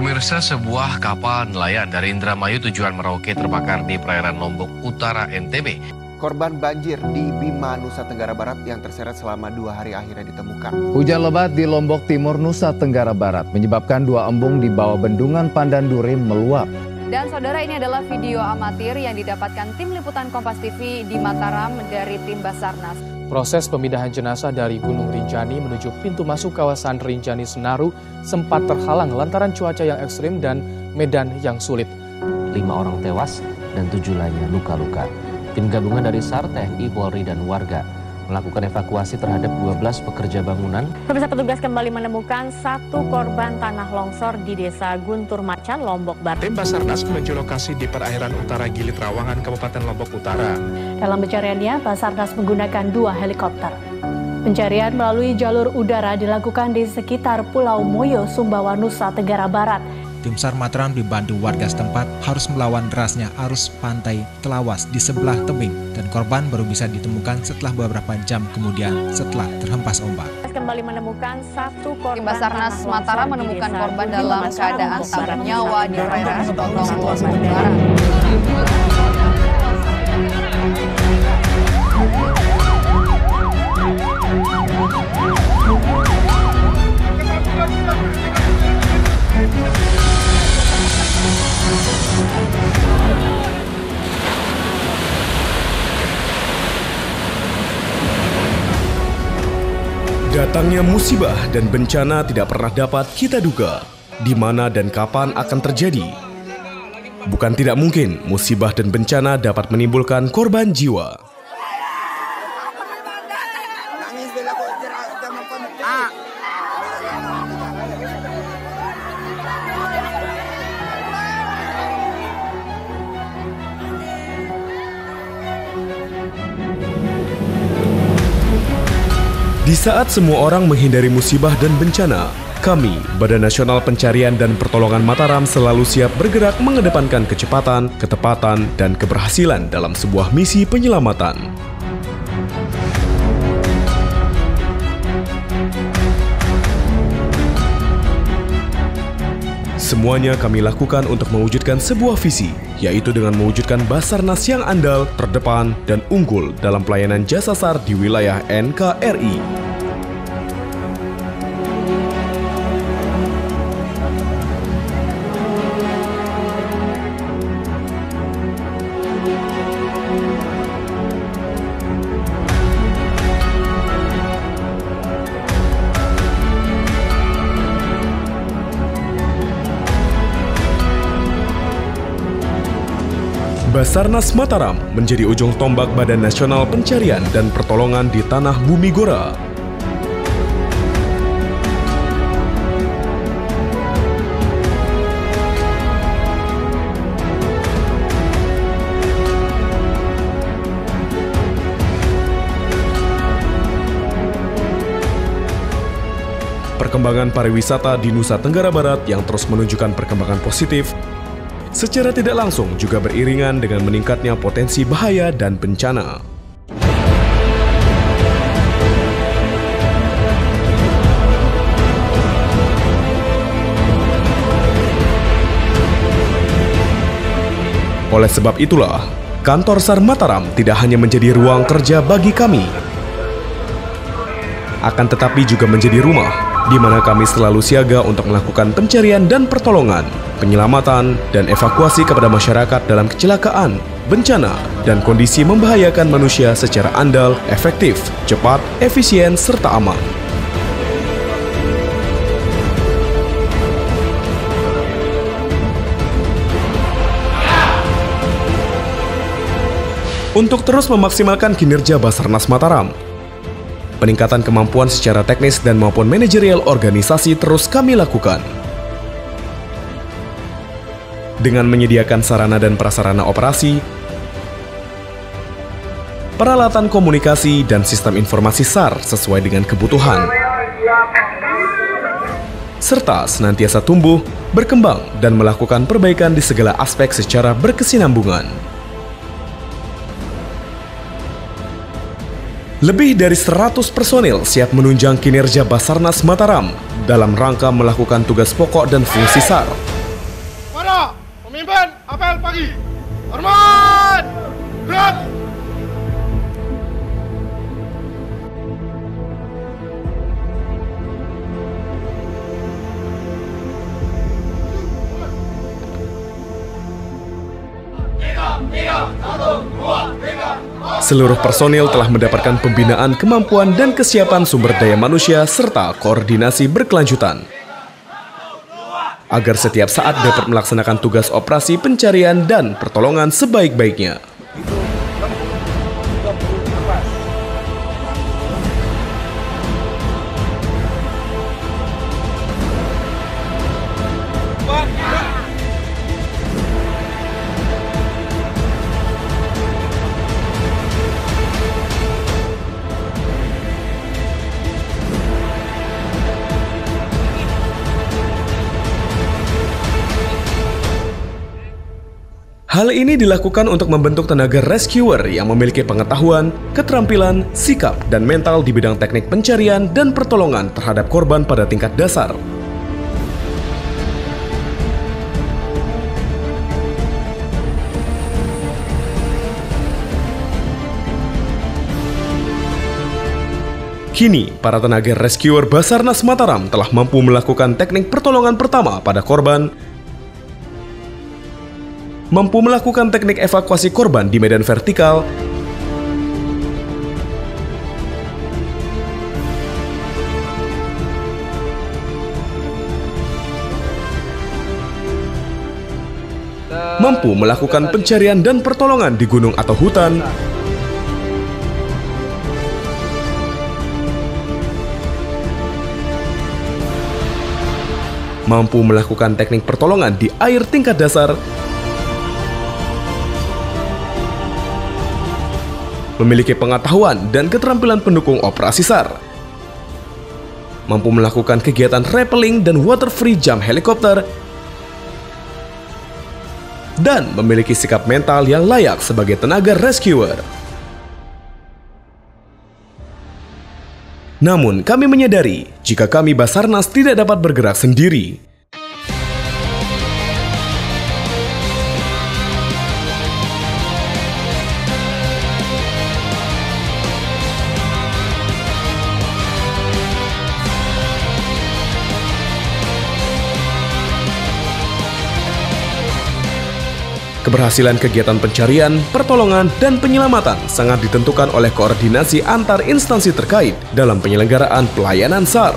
Pemirsa, sebuah kapal nelayan dari Indramayu tujuan Merauke terbakar di perairan Lombok Utara, NTB. Korban banjir di Bima, Nusa Tenggara Barat yang terseret selama 2 hari akhirnya ditemukan. Hujan lebat di Lombok Timur, Nusa Tenggara Barat menyebabkan 2 embung di bawah bendungan Pandan Duri meluap. Dan saudara, ini adalah video amatir yang didapatkan tim liputan Kompas TV di Mataram dari tim Basarnas. Proses pemindahan jenazah dari Gunung Rinjani menuju pintu masuk kawasan Rinjani Senaru sempat terhalang lantaran cuaca yang ekstrim dan medan yang sulit. 5 orang tewas dan 7 lainnya luka-luka. Tim gabungan dari SAR, TNI, Polri, dan warga melakukan evakuasi terhadap 12 pekerja bangunan. Petugas kembali menemukan 1 korban tanah longsor di Desa Guntur Macan, Lombok Barat. Tim Basarnas menuju lokasi di perairan utara Gili Trawangan, Kabupaten Lombok Utara. Dalam pencariannya, Basarnas menggunakan 2 helikopter. Pencarian melalui jalur udara dilakukan di sekitar Pulau Moyo, Sumbawa, Nusa Tenggara Barat. Tim SAR Mataram dibantu warga setempat harus melawan derasnya arus pantai Telawas di sebelah tebing, dan korban baru bisa ditemukan setelah beberapa jam kemudian setelah terhempas ombak. Kembali menemukan 1 korban. Tim Basarnas Mataram menemukan korban dalam keadaan tak bernyawa di perairan Sepotong, Lombok Utara. Datangnya musibah dan bencana tidak pernah dapat kita duga di mana dan kapan akan terjadi. Bukan tidak mungkin musibah dan bencana dapat menimbulkan korban jiwa. Di saat semua orang menghindari musibah dan bencana, kami, Badan Nasional Pencarian dan Pertolongan Mataram, selalu siap bergerak mengedepankan kecepatan, ketepatan, dan keberhasilan dalam sebuah misi penyelamatan. Semuanya kami lakukan untuk mewujudkan sebuah visi, yaitu dengan mewujudkan Basarnas yang andal, terdepan, dan unggul dalam pelayanan jasa SAR di wilayah NKRI. Basarnas Mataram menjadi ujung tombak Badan Nasional Pencarian dan Pertolongan di Tanah Bumi Gora. Perkembangan pariwisata di Nusa Tenggara Barat yang terus menunjukkan perkembangan positif secara tidak langsung juga beriringan dengan meningkatnya potensi bahaya dan bencana. Oleh sebab itulah, kantor SAR Mataram tidak hanya menjadi ruang kerja bagi kami, akan tetapi juga menjadi rumah di mana kami selalu siaga untuk melakukan pencarian dan pertolongan, penyelamatan, dan evakuasi kepada masyarakat dalam kecelakaan, bencana, dan kondisi membahayakan manusia secara andal, efektif, cepat, efisien, serta aman. Untuk terus memaksimalkan kinerja Basarnas Mataram, peningkatan kemampuan secara teknis dan maupun manajerial organisasi terus kami lakukan. Dengan menyediakan sarana dan prasarana operasi, peralatan komunikasi, dan sistem informasi SAR sesuai dengan kebutuhan, serta senantiasa tumbuh, berkembang, dan melakukan perbaikan di segala aspek secara berkesinambungan. Lebih dari 100 personil siap menunjang kinerja Basarnas Mataram dalam rangka melakukan tugas pokok dan fungsi SAR. Pemimpin, apel pagi. Hormat! Gerak! Seluruh personil telah mendapatkan pembinaan kemampuan dan kesiapan sumber daya manusia serta koordinasi berkelanjutan agar setiap saat dapat melaksanakan tugas operasi pencarian dan pertolongan sebaik-baiknya. Hal ini dilakukan untuk membentuk tenaga rescuer yang memiliki pengetahuan, keterampilan, sikap, dan mental di bidang teknik pencarian dan pertolongan terhadap korban pada tingkat dasar. Kini, para tenaga rescuer Basarnas Mataram telah mampu melakukan teknik pertolongan pertama pada korban, mampu melakukan teknik evakuasi korban di medan vertikal, mampu melakukan pencarian dan pertolongan di gunung atau hutan, mampu melakukan teknik pertolongan di air tingkat dasar, memiliki pengetahuan dan keterampilan pendukung operasi SAR, mampu melakukan kegiatan rappelling dan water-free jump helikopter, dan memiliki sikap mental yang layak sebagai tenaga rescuer. Namun, kami menyadari jika kami Basarnas tidak dapat bergerak sendiri. Keberhasilan kegiatan pencarian, pertolongan, dan penyelamatan sangat ditentukan oleh koordinasi antar instansi terkait dalam penyelenggaraan pelayanan SAR.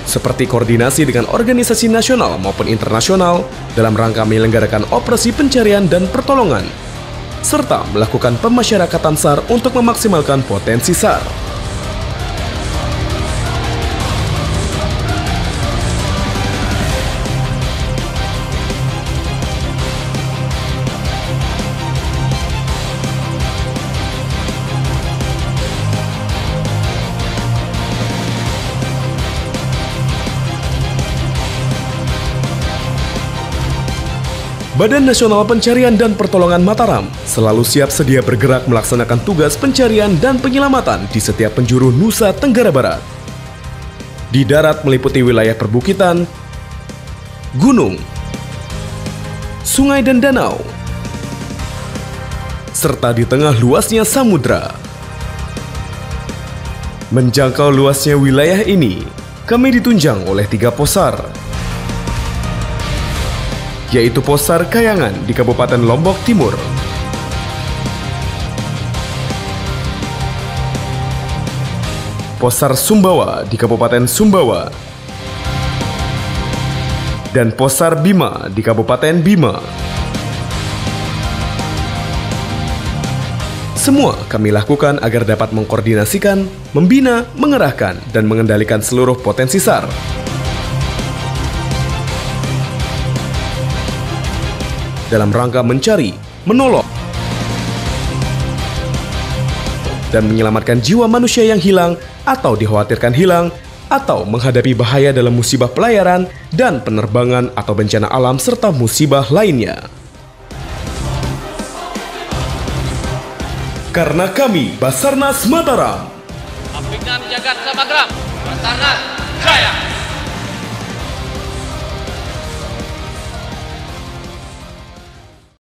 Seperti koordinasi dengan organisasi nasional maupun internasional dalam rangka menyelenggarakan operasi pencarian dan pertolongan, serta melakukan pemasyarakatan SAR untuk memaksimalkan potensi SAR. Badan Nasional Pencarian dan Pertolongan Mataram selalu siap sedia bergerak melaksanakan tugas pencarian dan penyelamatan di setiap penjuru Nusa Tenggara Barat. Di darat meliputi wilayah perbukitan, gunung, sungai dan danau, serta di tengah luasnya samudra. Menjangkau luasnya wilayah ini, kami ditunjang oleh 3 posar, yaitu Posar Kayangan di Kabupaten Lombok Timur, Posar Sumbawa di Kabupaten Sumbawa, dan Posar Bima di Kabupaten Bima. Semua kami lakukan agar dapat mengkoordinasikan, membina, mengerahkan, dan mengendalikan seluruh potensi SAR. Dalam rangka mencari, menolong, dan menyelamatkan jiwa manusia yang hilang atau dikhawatirkan hilang, atau menghadapi bahaya dalam musibah pelayaran dan penerbangan atau bencana alam serta musibah lainnya. Karena kami Basarnas Mataram, Apiknan Jagat Samagram, Basarnas Jaya.